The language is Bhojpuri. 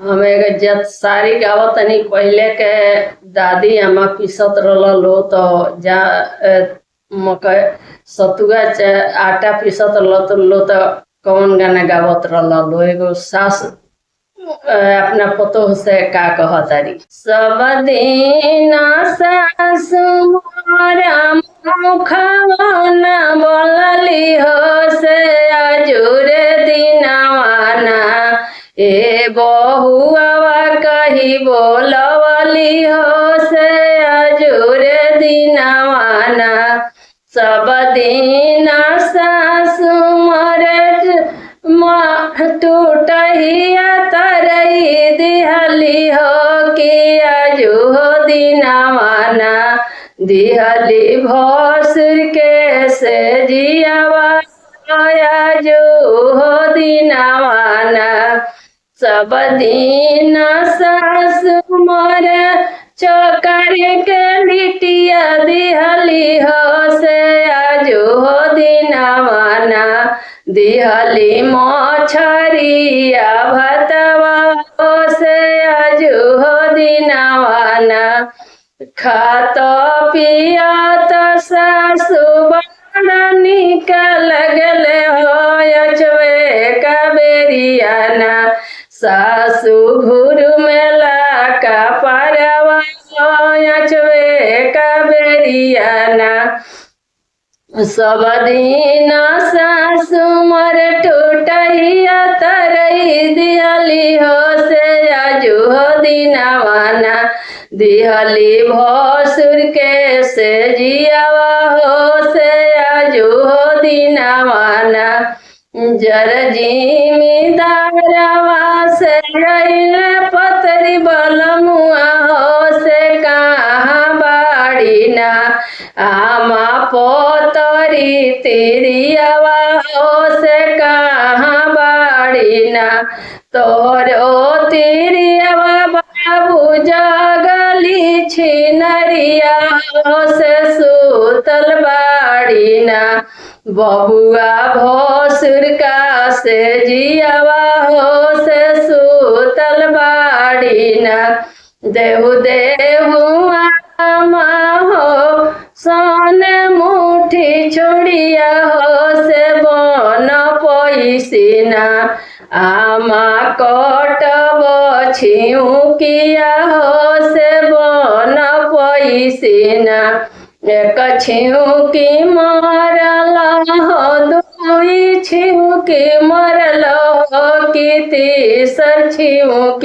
हम एगो जत सारी गावत तनी पहले के दादी अम्मा पीसत रहलो तो जा मकई सतुआ आटा पीसत रहलो तो कौन गाना गावत रहलो एगो सास अपना पतोह से का कहतारी सब दिन सासु मोरा मुखवाना बोलली हो से अजुरे दिनवाना ए बहुआ कही बोलवली हो से अजुरे दिनवाना सब दिन सासु मोरे टूटहिया तरई दिहली हो कि अजू हो दिनवाना दिहली भसुर के से जियावा अजू हो दिनवाना सब दिन सासु मोर चोकर के लिटिया दिहली हो से अजू हो दिनवाना दिहली मछरिया भतवा हो से अजू हो दिनवाना खात पियत सासु बड़ा निक लगले हो अचवे कबेरियाना सासु घुरु मेला का परवा अचवे कबेरियाना सब दिन सासु मोर टूटहिया तरई दिहली हो से अजू हो दिनवाना दिहली भसुर के से जियावा हो से अजू हो दिनवाना जर जिमीदारवा से पतरी बलमुआ हो से कहाँ बाड़ीना आमा पोतरी तिरियावा हो से कहाँ बाड़ीना तोरो तिरियावा बाबू जगली छिनरिया हो से सुतल बाड़ीना बबुआ भसुर का से जियावा हो से सुतल बाड़ीना देहु देहु आमा हो सोन मुठी छोड़िया हो से बन पैसिना आमा कटब छिउकिया हो से बन पैसिना एक छिउकी मरल हो दुई छिउकी मरल हो कि तीसर छिउकी